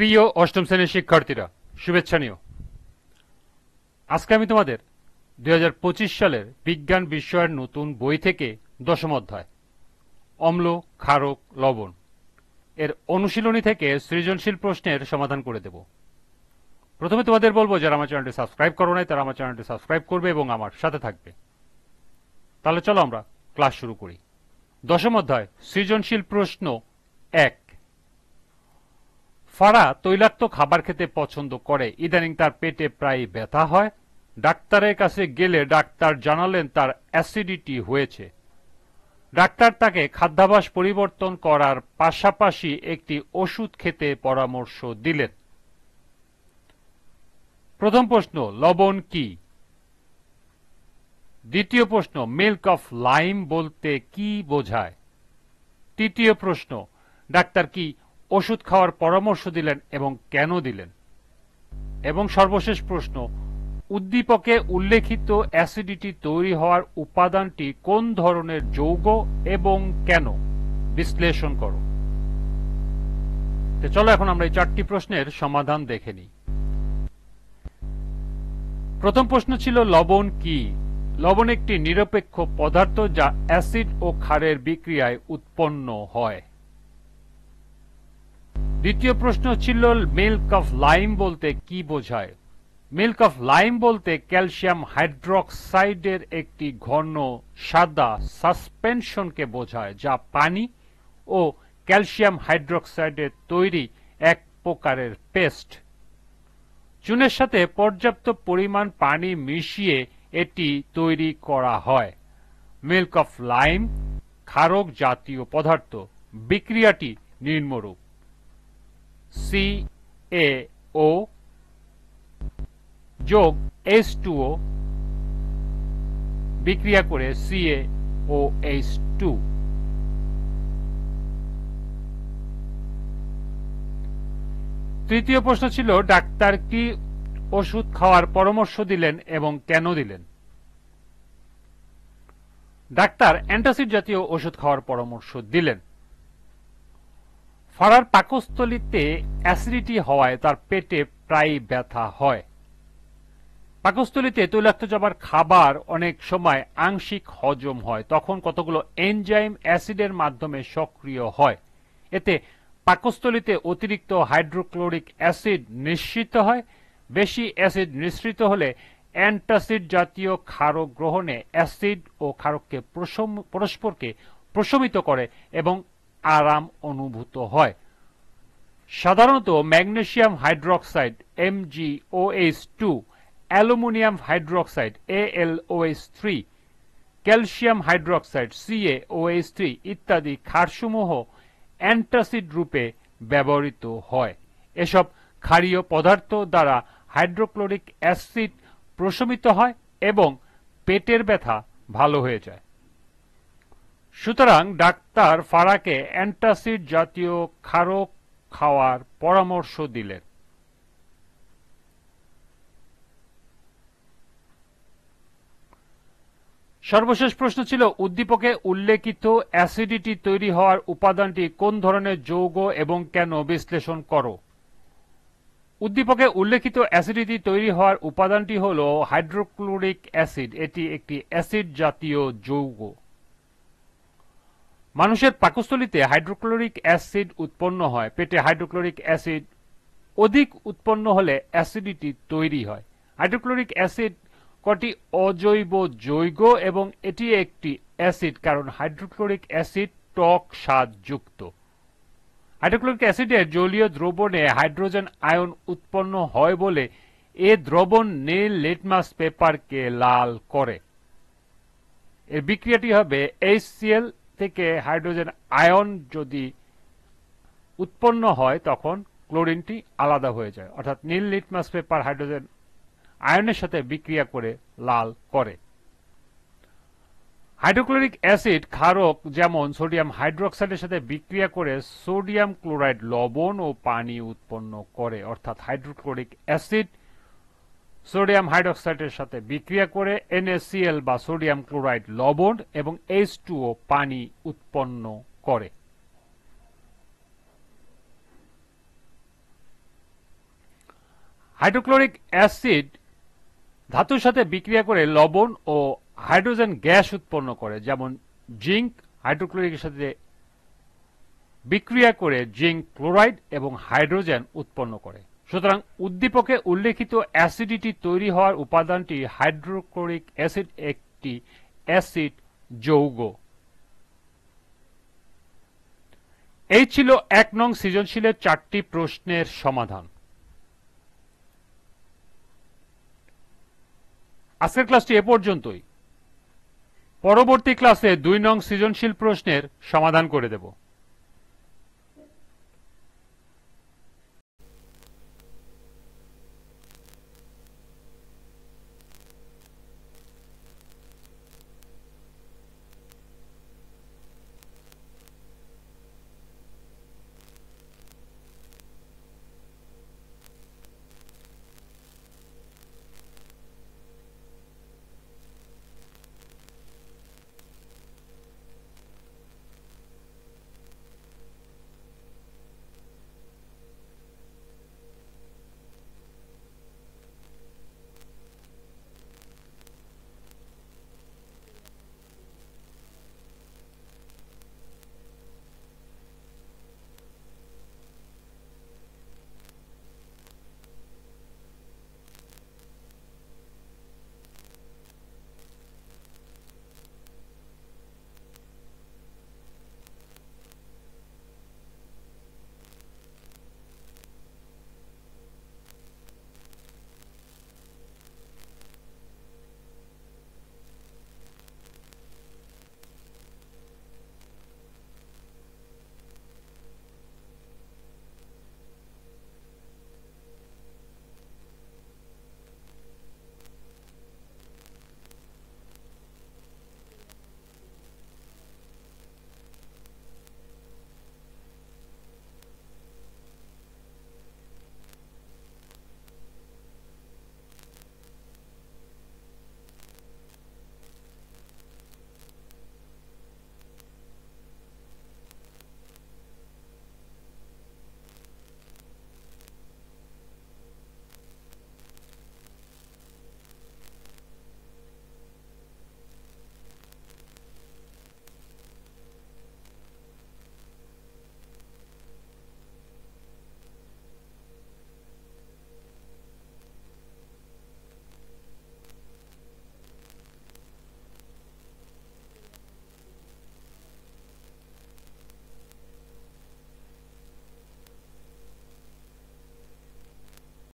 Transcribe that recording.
প্রিয় অষ্টম শ্রেণীর শিক্ষার্থীরা, শুভেচ্ছা নিও। আজকে আমি তোমাদের 2025 সালের বিজ্ঞান বিষয়ের নতুন বই থেকে দশম অধ্যায় অম্ল, ক্ষারক, লবণ এর অনুশীলনী থেকে সৃজনশীল প্রশ্নের সমাধান করে দেব। প্রথমে তোমাদের বলবো, যারা আমার চ্যানেলটি সাবস্ক্রাইব করো নাই তারা আমার চ্যানেলটি সাবস্ক্রাইব করবে এবং আমার সাথে থাকবে। তাহলে চলো আমরা ক্লাস শুরু করি। দশম অধ্যায় সৃজনশীল প্রশ্ন 1। ফারা তৈলাক্ত খাবার খেতে পছন্দ করে, ইদানিং তার পেটে প্রায় ব্যথা হয়। ডাক্তারের কাছে গেলে ডাক্তার জানালেন তার অ্যাসিডিটি হয়েছে। ডাক্তার তাকে খাদ্যাভ্যাস পরিবর্তন করার পাশাপাশি একটি ওষুধ খেতে পরামর্শ দিলেন। প্রথম প্রশ্ন, লবণ কি? দ্বিতীয় প্রশ্ন, মিল্ক অফ লাইম বলতে কি বোঝায়? তৃতীয় প্রশ্ন, ডাক্তার কি ওষুধ খাওয়ার পরামর্শ দিলেন এবং কেন দিলেন? এবং সর্বশেষ প্রশ্ন, উদ্দীপকে উল্লেখিত অ্যাসিডিটি তৈরি হওয়ার উপাদানটি কোন ধরনের যৌগ এবং কেন? বিশ্লেষণ করো। তো চলো এখন আমরা এই চারটি প্রশ্নের সমাধান দেখে নিই। প্রথম প্রশ্ন ছিল লবণ কি? লবণ একটি নিরপেক্ষ পদার্থ যা অ্যাসিড ও ক্ষারের বিক্রিয়ায় উৎপন্ন হয়। দ্বিতীয় প্রশ্ন ছিল মিল্ক অফ লাইম বলতে কি বোঝায়? মিল্ক অফ লাইম বলতে ক্যালসিয়াম হাইড্রক্সাইডের একটি ঘন সাদা সাসপেনশনকে বোঝায়, যা পানি ও ক্যালসিয়াম হাইড্রক্সাইডের তৈরি এক প্রকারের পেস্ট। চুনের সাথে পর্যাপ্ত পরিমাণ পানি মিশিয়ে এটি তৈরি করা হয়। মিল্ক অফ লাইম ক্ষারক জাতীয় পদার্থ। বিক্রিয়াটি নিম্নরূপ: CaO যোগ H2O বিক্রিয়া করে CaOH2। তৃতীয় প্রশ্ন ছিল ডাক্তার কি ওষুধ খাওয়ার পরামর্শ দিলেন এবং কেন দিলেন? ডাক্তার অ্যান্টাসিড জাতীয় ওষুধ খাওয়ার পরামর্শ দিলেন। ফারার পাকস্থলীতে অ্যাসিডিটি হওয়ায় তার পেটে প্রায় ব্যথা হয়। পাকস্থলীতে তৈলাক্ত যাবার খাবার অনেক সময় আংশিক হজম হয়, তখন কতগুলো এনজাইম অ্যাসিডের মাধ্যমে সক্রিয় হয়। এতে পাকস্থলীতে অতিরিক্ত হাইড্রোক্লোরিক অ্যাসিড নিঃসৃত হয়। বেশি অ্যাসিড নিঃসৃত হলে অ্যান্টাসিড জাতীয় ক্ষারক গ্রহণে অ্যাসিড ও ক্ষারককে পরস্পরকে প্রশমিত করে এবং আরাম অনুভূত হয়। সাধারণত magnesium hydroxide MgOH2, aluminium hydroxide AlOH3, calcium hydroxide CaOH3 ইত্যাদি ক্ষারসমূহ অ্যান্টাসিড রূপে ব্যবহৃত হয়। এসব ক্ষারীয় পদার্থ দ্বারা হাইড্রোক্লোরিক অ্যাসিড প্রশমিত হয় এবং পেটের ব্যথা ভালো হয়ে যায়। সুতরাং ডাক্তার ফারাকে অ্যান্টাসিড জাতীয় ক্ষারক খাওয়ার পরামর্শ দিলেন। সর্বশেষ প্রশ্ন ছিল উদ্দীপকে উল্লেখিত অ্যাসিডিটি তৈরি হওয়ার উপাদানটি কোন ধরনের যৌগ এবং কেন? বিশ্লেষণ করো। উদ্দীপকে উল্লেখিত অ্যাসিডিটি তৈরি হওয়ার উপাদানটি হল হাইড্রোক্লোরিক অ্যাসিড। এটি একটি অ্যাসিড জাতীয় যৌগ। মানুষের পাকস্থলীতে হাইড্রোক্লোরিক অ্যাসিড উৎপন্ন হয়। পেটে হাইড্রোক্লোরিক অ্যাসিড অধিক উৎপন্ন হলে অ্যাসিডিটি তৈরি হয়। হাইড্রোক্লোরিক অ্যাসিড কটি অজৈব যৌগ এবং এটি একটি অ্যাসিড, কারণ হাইড্রোক্লোরিক অ্যাসিড টক স্বাদ যুক্ত। হাইড্রোক্লোরিক অ্যাসিডের জলীয় দ্রবণে হাইড্রোজেন আয়ন উৎপন্ন হয় বলে এ দ্রবণ নীল লিটমাস পেপারকে লাল করে। এর বিক্রিয়াটি হবে HCl থেকে হাইড্রোজেন আয়ন যদি উৎপন্ন হয় তখন ক্লোরিনটি আলাদা হয়ে যায়, অর্থাৎ নীল লিটমাস পেপার হাইড্রোজেন আয়নের সাথে বিক্রিয়া করে লাল করে। হাইড্রোক্লোরিক অ্যাসিড ক্ষারক যেমন সোডিয়াম হাইড্রক্সাইডের সাথে বিক্রিয়া করে সোডিয়াম ক্লোরাইড লবণ ও পানি উৎপন্ন করে, অর্থাৎ হাইড্রোক্লোরিক অ্যাসিড সোডিয়াম হাইড্রক্সাইডের সাথে বিক্রিয়া করে NaCl বা সোডিয়াম ক্লোরাইড লবণ এবং H2O পানি উৎপন্ন করে। হাইড্রোক্লোরিক অ্যাসিড ধাতুর সাথে বিক্রিয়া করে লবণ ও হাইড্রোজেন গ্যাস উৎপন্ন করে, যেমন জিঙ্ক হাইড্রোক্লোরিকের সাথে বিক্রিয়া করে জিঙ্ক ক্লোরাইড এবং হাইড্রোজেন উৎপন্ন করে। সুতরাং উদ্দীপকে উল্লেখিত অ্যাসিডিটি তৈরি হওয়ার উপাদানটি হাইড্রোক্লোরিক অ্যাসিড একটি অ্যাসিড যৌগ। এই ছিল ১ নং সৃজনশীলের ৪টি প্রশ্নের সমাধান। আজকের ক্লাসটি এ পর্যন্তই। পরবর্তী ক্লাসে ২ নং সৃজনশীল প্রশ্নের সমাধান করে দেব।